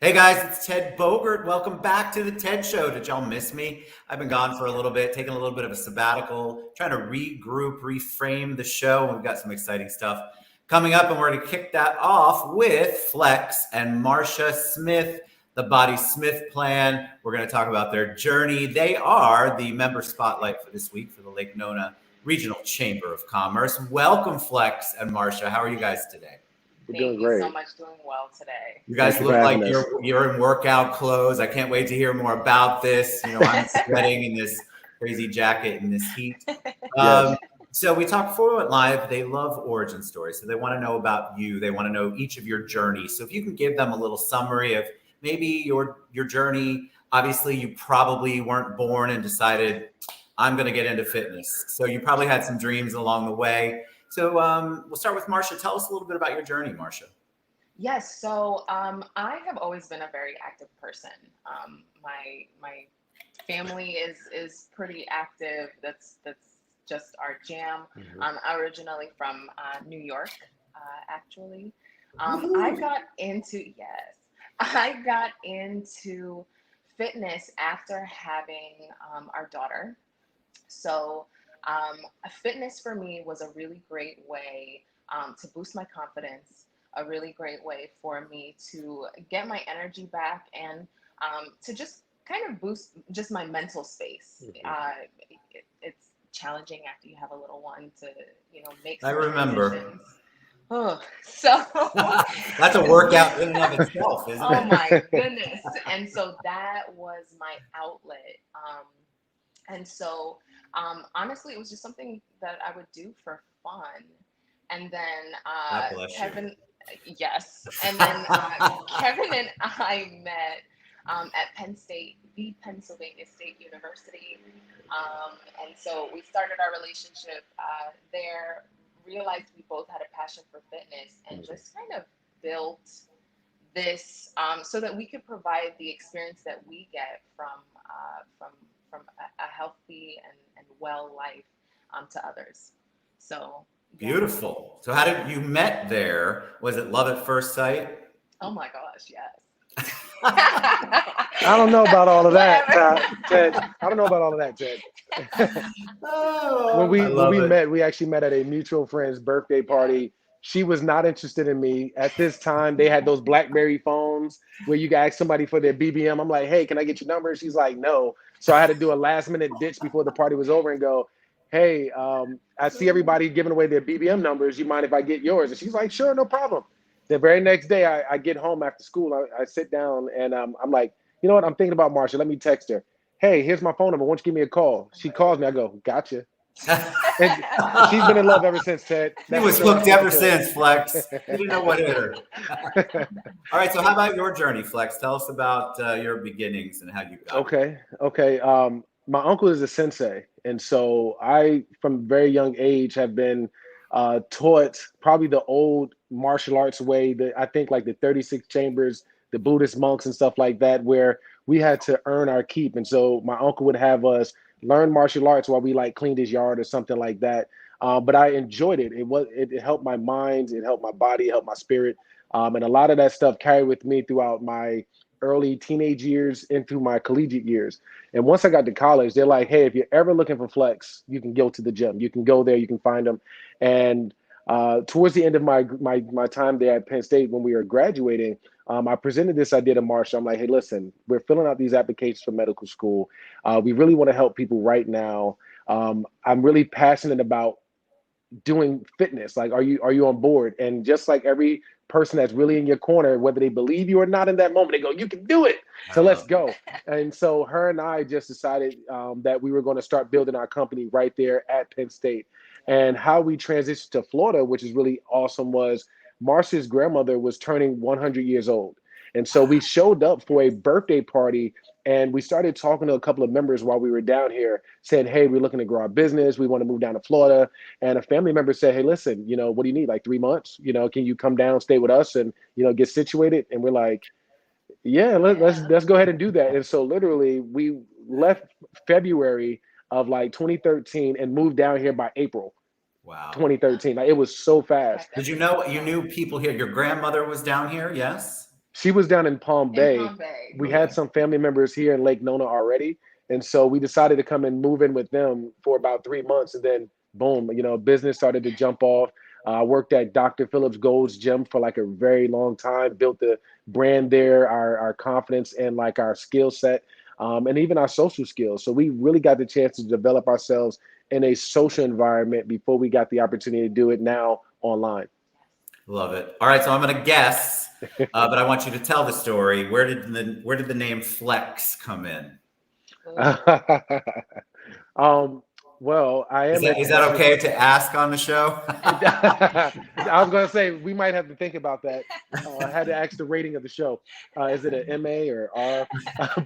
Hey guys, it's Ted Bogert. Welcome back to the Ted Show. Did y'all miss me? I've been gone for a little bit, taking a little bit of a sabbatical, trying to regroup, reframe the show. We've got some exciting stuff coming up, and we're going to kick that off with Flex and Marsha Smith, the BodySmith plan. We're going to talk about their journey. They are the member spotlight for this week for the Lake Nona Regional Chamber of Commerce. Welcome, Flex and Marsha. How are you guys today? We're Thank doing you great. so much. Doing well today. You guys Thank you for look like having us. you're in workout clothes. I can't wait to hear more about this. You know, I'm sweating in this crazy jacket in this heat. Yes. So we talked before we went live. They love origin stories. So they want to know about you. They want to know each of your journeys. So if you can give them a little summary of maybe your journey. Obviously, you probably weren't born and decided, I'm going to get into fitness. So you probably had some dreams along the way. So we'll start with Marsha. Tell us a little bit about your journey, Marsha. Yes, so I have always been a very active person. My family is pretty active. That's just our jam. I'm originally from New York, actually. I got into fitness after having our daughter. So fitness for me was a really great way to boost my confidence, a really great way for me to get my energy back and to just kind of boost just my mental space. It's challenging after you have a little one to, make I some remember. transitions. Oh, so That's a workout in and of itself, isn't oh it? my goodness. And so that was my outlet. And so honestly, it was just something that I would do for fun. And then God bless you. Kevin, yes. And then Kevin and I met at Penn State, the Pennsylvania State University. And so we started our relationship there, realized we both had a passion for fitness, and just kind of built this so that we could provide the experience that we get from a healthy and well life to others. So yeah. Beautiful. So how did you met there? Was it love at first sight? Oh my gosh, yes. I don't know about all of that, Ted. I don't know about all of that, Ted. Oh, when I we love it. met, we actually met at a mutual friend's birthday party. She was not interested in me. At this time, they had those BlackBerry phones where you could ask somebody for their BBM. I'm like, hey, can I get your number? She's like, no. So I had to do a last minute ditch before the party was over and go, hey, I see everybody giving away their BBM numbers. You mind if I get yours? And she's like, sure, no problem. The very next day, I get home after school. I sit down and I'm like, you know what? I'm thinking about Marsha. Let me text her. Hey, here's my phone number. Why don't you give me a call? She calls me. I go, gotcha. And she's been in love ever since, Ted. He was hooked ever since, Flex. He didn't know what hit her. All right, so how about your journey, Flex? Tell us about your beginnings and how you got here. Okay. My uncle is a sensei, and so I, from a very young age, have been taught probably the old martial arts way. That I think like the 36 chambers, the Buddhist monks and stuff like that, where we had to earn our keep. And so my uncle would have us learn martial arts while we like cleaned his yard or something like that. But I enjoyed it. It helped my mind, it helped my body, it helped my spirit, and a lot of that stuff carried with me throughout my early teenage years into my collegiate years. And once I got to college, they're like, hey, if you're ever looking for flex, you can go to the gym. You can go there, you can find them. And towards the end of my time there at Penn State, when we were graduating, I presented this idea to Marsha. I'm like, hey, listen, we're filling out these applications for medical school. We really want to help people right now. I'm really passionate about doing fitness. Like, are you on board? And just like every person that's really in your corner, whether they believe you or not in that moment, they go, you can do it. So let's go. And so her and I just decided that we were going to start building our company right there at Penn State. And how we transitioned to Florida, which is really awesome, was Marcia's grandmother was turning 100 years old. And so we showed up for a birthday party and we started talking to a couple of members while we were down here, said, hey, we're looking to grow our business. We want to move down to Florida. And a family member said, hey, listen, what do you need? Like 3 months? Can you come down, stay with us and, get situated? And we're like, yeah, let's go ahead and do that. And so literally we left February of like 2013 and moved down here by April. Wow. 2013. Like, it was so fast. Did you know you knew people here? Your grandmother was down here, yes? She was down in Palm In Bay. Palm Bay. We Okay. had some family members here in Lake Nona already. And so we decided to come and move in with them for about 3 months. And then, boom, business started to jump off. I worked at Dr. Phillips Gold's gym for like a very long time, built the brand there, our confidence and like our skill set, and even our social skills. So we really got the chance to develop ourselves in a social environment before we got the opportunity to do it now online. Love it. All right, so I'm going to guess, but I want you to tell the story. Where did the name Flex come in? Ooh. Well, I Is am a that professional. okay to ask on the show? I was gonna say we might have to think about that. I had to ask the rating of the show. Is it an MA or R?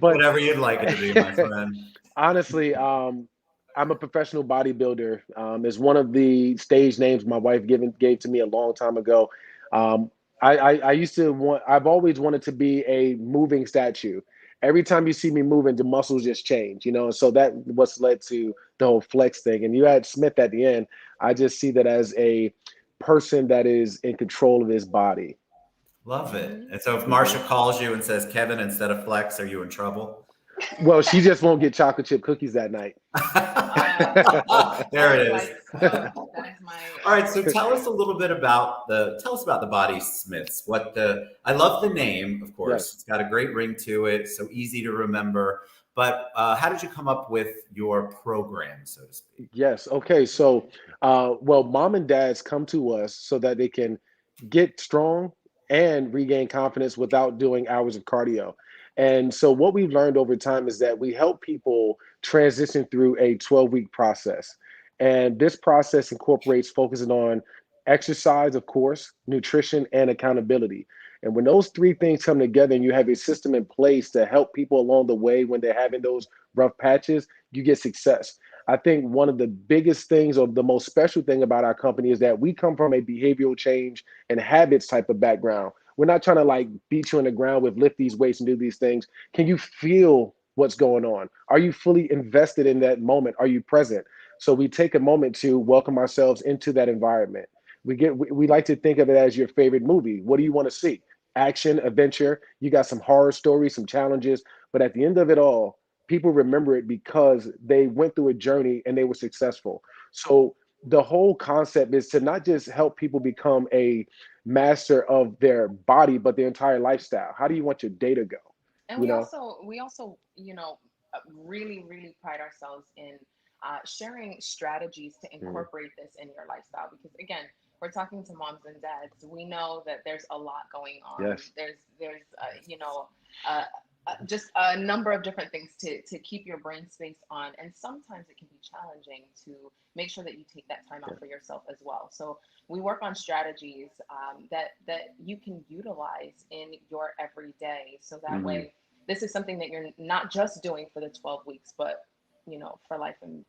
But Whatever you'd like it to be, my friend. honestly, I'm a professional bodybuilder. It's one of the stage names my wife gave to me a long time ago. I used to want. I've always wanted to be a moving statue. Every time you see me moving, the muscles just change, So that what's led to the whole flex thing. And you had Smith at the end. I just see that as a person that is in control of his body. Love it. Mhm. And so if Mhm. Marsha calls you and says Kevin instead of Flex, are you in trouble? Well, she just won't get chocolate chip cookies that night. There it is. Like, that is my All right, so tell us a little bit about the Body Smiths. I love the name, of course. Yes. It's got a great ring to it, so easy to remember. But how did you come up with your program, so to speak? Yes. Okay. So, well, mom and dads come to us so that they can get strong and regain confidence without doing hours of cardio. And so, what we've learned over time is that we help people transition through a 12-week process. And this process incorporates focusing on exercise, of course, nutrition, and accountability. And when those three things come together and you have a system in place to help people along the way when they're having those rough patches, you get success. I think one of the biggest things or the most special thing about our company is that we come from a behavioral change and habits type of background. We're not trying to like beat you in the ground with lift these weights and do these things. Can you feel what's going on? Are you fully invested in that moment? Are you present? So we take a moment to welcome ourselves into that environment. We like to think of it as your favorite movie. What do you want to see? Action, adventure. You got some horror stories, some challenges, but at the end of it all, people remember it because they went through a journey and they were successful. So the whole concept is to not just help people become a master of their body, but their entire lifestyle. How do you want your day to go? And You we know? also really pride ourselves in sharing strategies to Mm, incorporate this in your lifestyle, because again, we're talking to moms and dads. We know that there's a lot going on. yes. There's uh, just a number of different things to keep your brain space on, and sometimes it can be challenging to make sure that you take that time Yeah. out for yourself as well. So we work on strategies that you can utilize in your everyday, so that Hmm. way this is something that you're not just doing for the 12 weeks, but for life and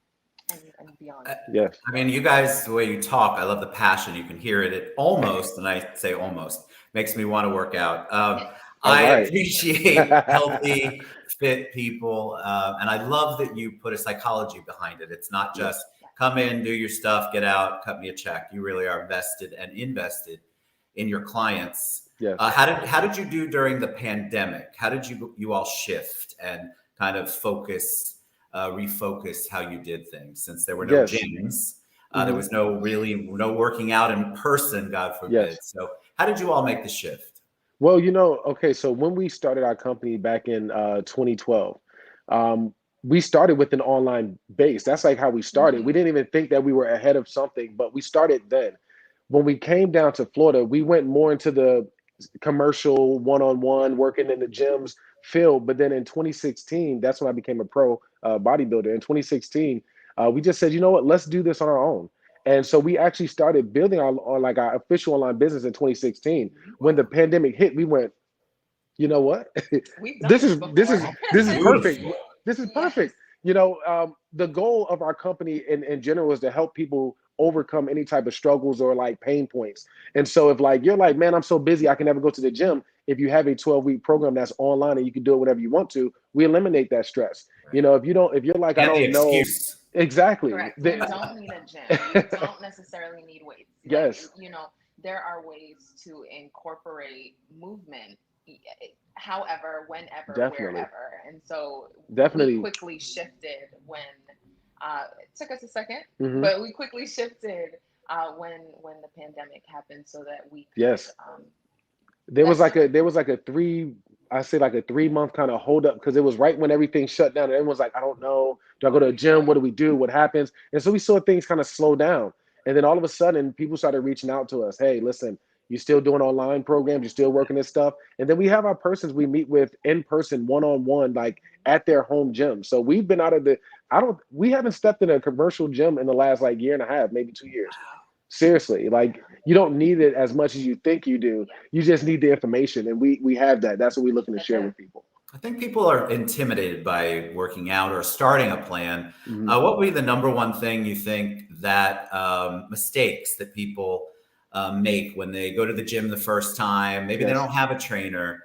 beyond. Yes. I mean, you guys, the way you talk, I love the passion. You can hear it. It almost, and I say almost, makes me want to work out. All I right. appreciate healthy, fit people, and I love that you put a psychology behind it. It's not Yes. just come in, do your stuff, get out, cut me a check. You really are vested and invested in your clients. Yes. How did you do during the pandemic? How did you all shift and kind of refocus how you did things, since there were no Yes. gyms, there Hmm. was no working out in person, God Yes. forbid. So how did you all make the shift? Well, okay, so when we started our company back in 2012, um, we started with an online base. That's like how we started. We Mhm. didn't even think that we were ahead of something, but we started then. When we came down to Florida, we went more into the commercial one-on-one, working in the gyms field. But then in 2016, that's when I became a pro bodybuilder. In 2016, we just said, you know what, let's do this on our own. And so we actually started building our official online business in 2016. When the pandemic hit, we went, you know what? We've done this this is this before. is this is perfect. Beautiful. This is Yes. perfect. The goal of our company in general is to help people overcome any type of struggles or like pain points. And so if like you're like, man, I'm so busy, I can never go to the gym. If you have a 12-week program that's online and you can do it whenever you want to, we eliminate that stress. If you're like, I And the don't know excuse. exactly. Correct. You don't need a gym. You don't necessarily need weights. Like, Yes. there are ways to incorporate movement however, whenever, Definitely. wherever. And so we Definitely. quickly shifted when it took us a second, Hmm. but we quickly shifted when the pandemic happened so that we could Yes. lessen. There was like a three, I say like a 3 month kind of hold up because it was right when everything shut down and everyone's like, I don't know, do I go to a gym? What do we do? What happens? And so we saw things kind of slow down. And then all of a sudden people started reaching out to us. Hey, listen, you still doing online programs, you're still working this stuff. And then we have our persons we meet with in person, one-on-one, like at their home gym. So we've been out of the, we haven't stepped in a commercial gym in the last like year and a half, maybe 2 years. Wow. Seriously, like you don't need it as much as you think you do. Yeah, You just need the information, and we have that. That's what we're looking to that's share it. with people. I think people are intimidated by working out or starting a plan. Hmm. What would be the number one thing you think that mistakes that people make when they go to the gym the first time? Maybe they Yes. don't have a trainer.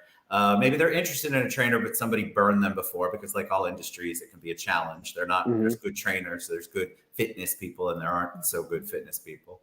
Maybe they're interested in a trainer, but somebody burned them before because, like all industries, it can be a challenge. They're not. Hmm. There's good trainers, there's good fitness people, and there aren't so good fitness people.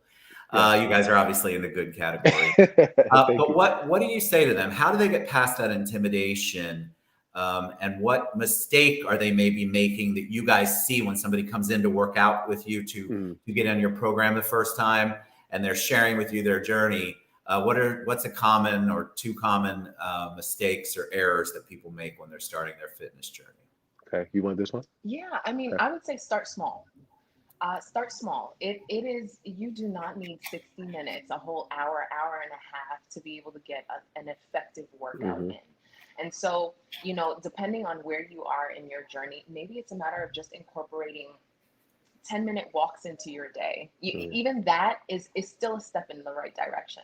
Yes. You guys are obviously in the good category. Thank But you. what do you say to them? How do they get past that intimidation? And what mistake are they maybe making that you guys see when somebody comes in to work out with you Mhm. to get on your program the first time and they're sharing with you their journey? What's a common or two common mistakes or errors that people make when they're starting their fitness journey? Okay, you want this one? Yeah, I mean, Okay. I would say start small. Start small. It is, you do not need 60 minutes, a whole hour, hour and a half to be able to get an effective workout Hmm. in. And so, depending on where you are in your journey, maybe it's a matter of just incorporating 10-minute walks into your day. Hmm. Even that is still a step in the right direction.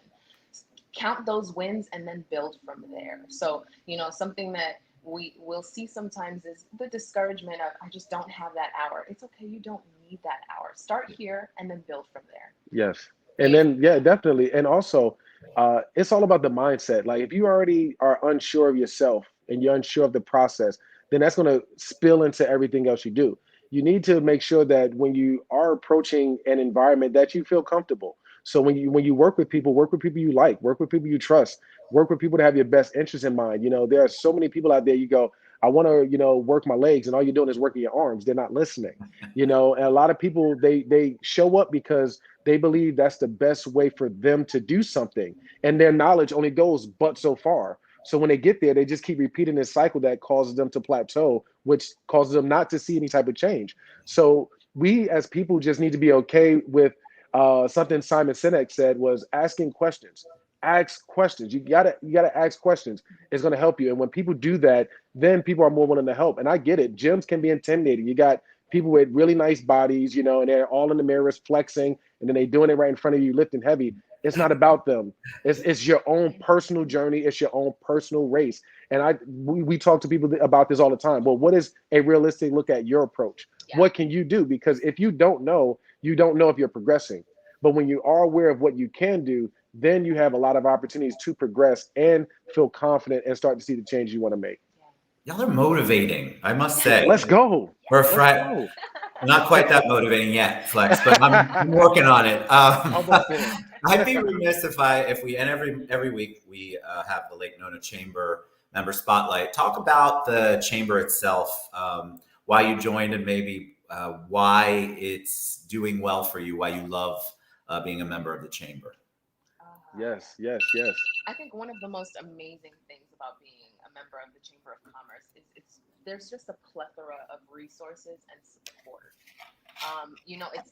Count those wins and then build from there. So, something that we will see sometimes is the discouragement of, I just don't have that hour. It's okay. You don't need that hour. Start here and then build from there. Yes. And then, yeah, definitely. And also, it's all about the mindset. Like, if you already are unsure of yourself and you're unsure of the process, then that's going to spill into everything else you do. You need to make sure that when you are approaching an environment that you feel comfortable. So when you work with people you like, work with people you trust, work with people that have your best interests in mind. There are so many people out there. You go, I want to, work my legs, and all you're doing is working your arms. They're not listening. And a lot of people they show up because they believe that's the best way for them to do something. And their knowledge only goes but so far. So when they get there, they just keep repeating this cycle that causes them to plateau, which causes them not to see any type of change. So we as people just need to be okay with something Simon Sinek said was asking questions. Ask questions. You gotta ask questions. It's gonna help you. And when people do that, then people are more willing to help. And I get it. Gyms can be intimidating. You got people with really nice bodies, and they're all in the mirrors flexing, and then they doing it right in front of you, lifting heavy. It's not about them. It's your own personal journey. It's your own personal race. And we talk to people about this all the time. Well, what is a realistic look at your approach? Yeah. What can you do? Because if you don't know if you're progressing. But when you are aware of what you can do, then you have a lot of opportunities to progress and feel confident and start to see the change you want to make. Y'all are motivating, I must say. Let's go. We're Let's fret. go. Not quite that motivating yet, Flex, but I'm working on it. Almost there. I'd be remiss if we and every week we have the Lake Nona Chamber member spotlight. Talk about the chamber itself, why you joined, and maybe why it's doing well for you, why you love being a member of the chamber. Yes, yes, yes. I think one of the most amazing things about being a member of the Chamber of Commerce is there's just a plethora of resources and support.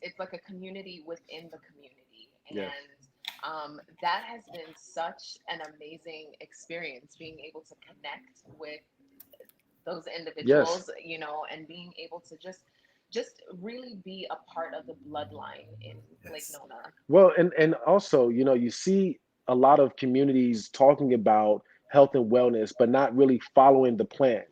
It's like a community within the community, and Yes. that has been such an amazing experience, being able to connect with those Yes. individuals, and being able to just really be a part of the bloodline in Lake Yes. Nona. Well, and also, you see a lot of communities talking about health and wellness, but not really following the plan.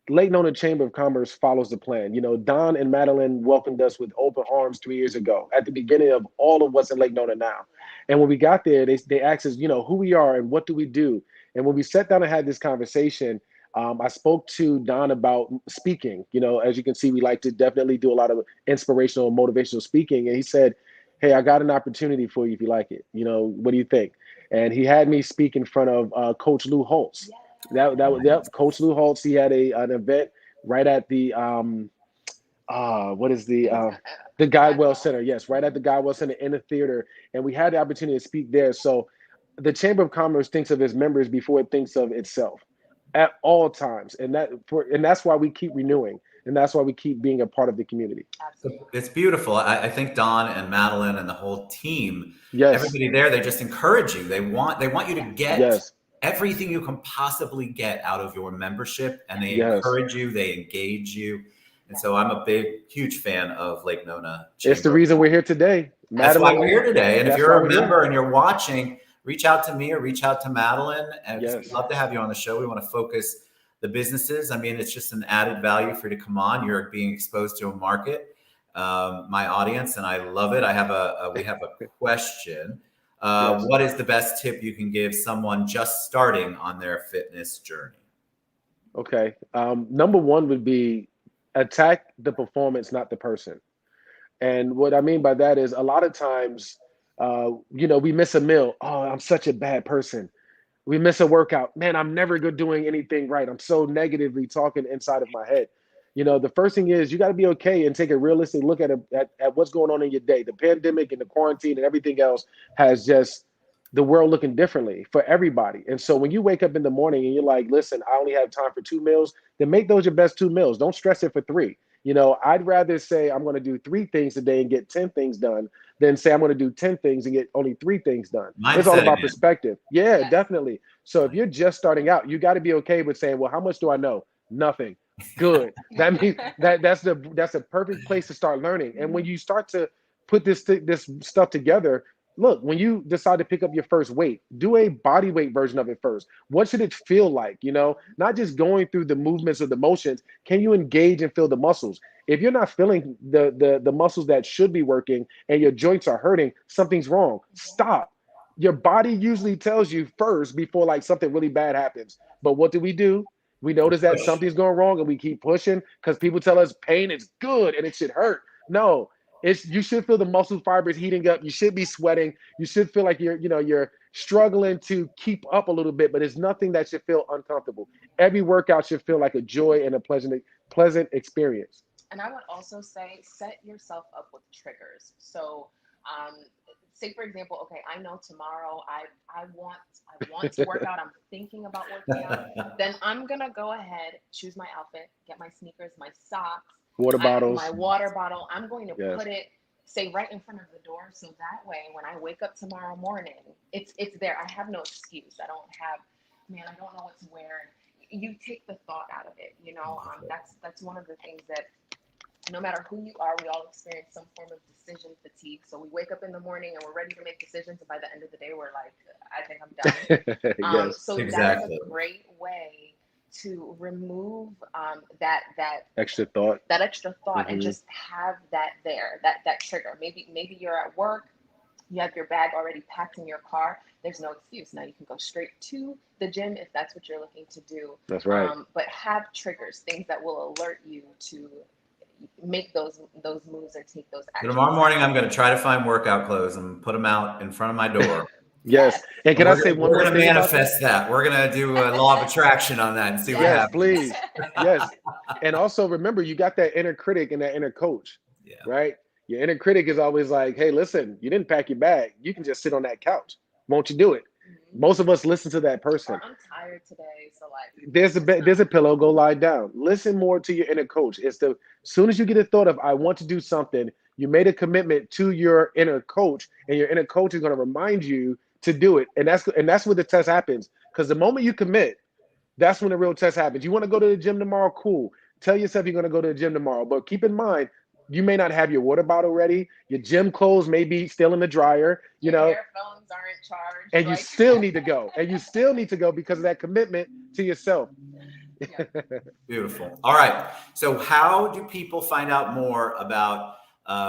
Lake Nona Chamber of Commerce follows the plan. Don and Madeline welcomed us with open arms 3 years ago at the beginning of all of what's in Lake Nona now. And when we got there, they asked us, who we are and what do we do. And when we sat down and had this conversation, I spoke to Don about speaking. As you can see, we like to definitely do a lot of inspirational, motivational speaking. And he said, "Hey, I got an opportunity for you if you like it. What do you think?" and he had me speak in front of Coach Lou Holtz. That was, yep, Coach Lou Holtz. He had an event right at the what is the Guidewell Center? Yes, right at the Guidewell Center in the theater, and we had the opportunity to speak there. So the Chamber of Commerce thinks of its members before it thinks of itself at all times, and that's why we keep renewing, and that's why we keep being a part of the community. Absolutely. It's beautiful. I think Don and Madeline and the whole team, Yes, everybody there, they just encourage you. They want you to get yes, everything you can possibly get out of your membership, and they yes. encourage you, they engage you. And so I'm a huge fan of Lake Nona Chamber. It's the reason we're here today. That's why we're here today. And if you're a member and you're watching, reach out to me or reach out to Madeline. And we'd love to have you on the show. We want to focus the businesses. I mean, it's just an added value for you to come on. You're being exposed to a market, my audience, and I love it. We have a question. What is the best tip you can give someone just starting on their fitness journey? Okay. Number one would be attack the performance, not the person. And what I mean by that is a lot of times, we miss a meal. Oh, I'm such a bad person. We miss a workout. Man, I'm never good doing anything right. I'm so negatively talking inside of my head. The first thing is you got to be okay and take a realistic look at what's going on in your day. The pandemic and the quarantine and everything else has just the world looking differently for everybody. And so when you wake up in the morning and you're like, listen, I only have time for 2 meals, then make those your best 2 meals. Don't stress it for 3. I'd rather say I'm going to do 3 things today and get 10 things done than say I'm going to do 10 things and get only 3 things done. It's all about perspective. Yeah, definitely. So if you're just starting out, you got to be okay with saying, well, how much do I know? Nothing. Good. That means that's a perfect place to start learning. And when you start to put this stuff together, look, when you decide to pick up your first weight, do a body weight version of it first. What should it feel like? Not just going through the movements or the motions. Can you engage and feel the muscles? If you're not feeling the muscles that should be working and your joints are hurting, something's wrong. Stop. Your body usually tells you first before like something really bad happens. But what do? We notice that something's going wrong and we keep pushing because people tell us pain is good and it should hurt. No. You should feel the muscle fibers heating up. You should be sweating. You should feel like you're struggling to keep up a little bit, but it's nothing that should feel uncomfortable. Every workout should feel like a joy and a pleasant experience. And I would also say, set yourself up with triggers. So, say for example, okay, I know tomorrow I want to work out. I'm thinking about working out. Then I'm gonna go ahead, choose my outfit, get my sneakers, my socks. Water bottles. My water bottle. I'm going to put it, say, right in front of the door. So that way, when I wake up tomorrow morning, it's there. I have no excuse. I don't know what to wear. You take the thought out of it. That's one of the things that no matter who you are, we all experience some form of decision fatigue. So we wake up in the morning and we're ready to make decisions. And by the end of the day, we're like, I think I'm done. So that's a great way to remove that extra thought, and just have that there, that trigger. Maybe you're at work, you have your bag already packed in your car. There's no excuse. Now you can go straight to the gym if that's what you're looking to do. That's right. But have triggers, things that will alert you to make those moves and take those actions. Tomorrow morning, I'm going to try to find workout clothes and put them out in front of my door. Yes. And can I say one more thing? We're going to manifest that. We're going to do a law of attraction on that and see what happens. Please. Yes. And also remember, you got that inner critic and that inner coach, right? Your inner critic is always like, hey, listen, you didn't pack your bag. You can just sit on that couch. Won't you do it? Most of us listen to that person. I'm tired today, so like there's a pillow, go lie down. Listen more to your inner coach. As soon as you get a thought of I want to do something, you made a commitment to your inner coach, and your inner coach is going to remind you to do it. And that's where the test happens. Because the moment you commit, that's when the real test happens. You want to go to the gym tomorrow? Cool. Tell yourself you're going to go to the gym tomorrow. But keep in mind, you may not have your water bottle ready. Your gym clothes may be still in the dryer. Your earphones aren't charged. And you still need to go. And you still need to go because of that commitment to yourself. Beautiful. All right. So how do people find out more about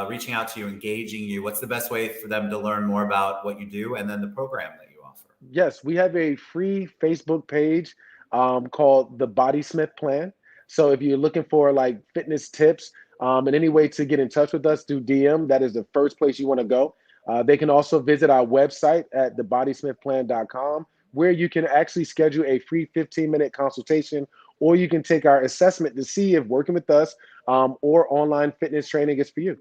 reaching out to you, engaging you? What's the best way for them to learn more about what you do and then the program that you offer? Yes, we have a free Facebook page called the BodySmith Plan. So if you're looking for like fitness tips and any way to get in touch with us through DM, that is the first place you want to go. They can also visit our website at thebodysmithplan.com, where you can actually schedule a free 15-minute consultation, or you can take our assessment to see if working with us or online fitness training is for you.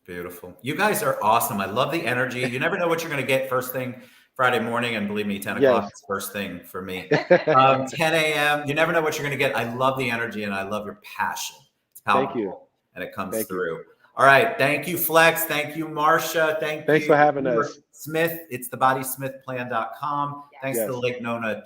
Beautiful. You guys are awesome. I love the energy. You never know what you're going to get first thing Friday morning. And believe me, 10 o'clock Yes. is first thing for me. 10 a.m. You never know what you're going to get. I love the energy and I love your passion. It's powerful. Thank you. And it comes Thank through. you. All right. Thank you, Flex. Thank you, Marsha. Thanks for having us. Smith. It's thebodysmithplan.com. Thanks to the Yes. Lake Nona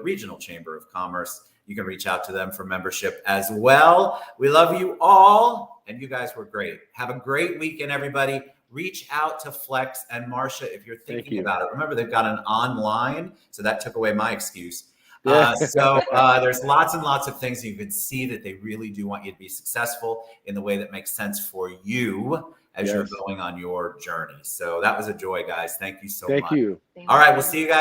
Regional Chamber of Commerce. You can reach out to them for membership as well. We love you all, and you guys were great. Have a great weekend, everybody. Reach out to Flex and Marsha if you're thinking about it. Remember, they've got an online, so that took away my excuse. Yeah. There's lots and lots of things you can see that they really do want you to be successful in the way that makes sense for you as you're going on your journey. So that was a joy, guys. Thank you so much. Thank you. All right, we'll see you guys.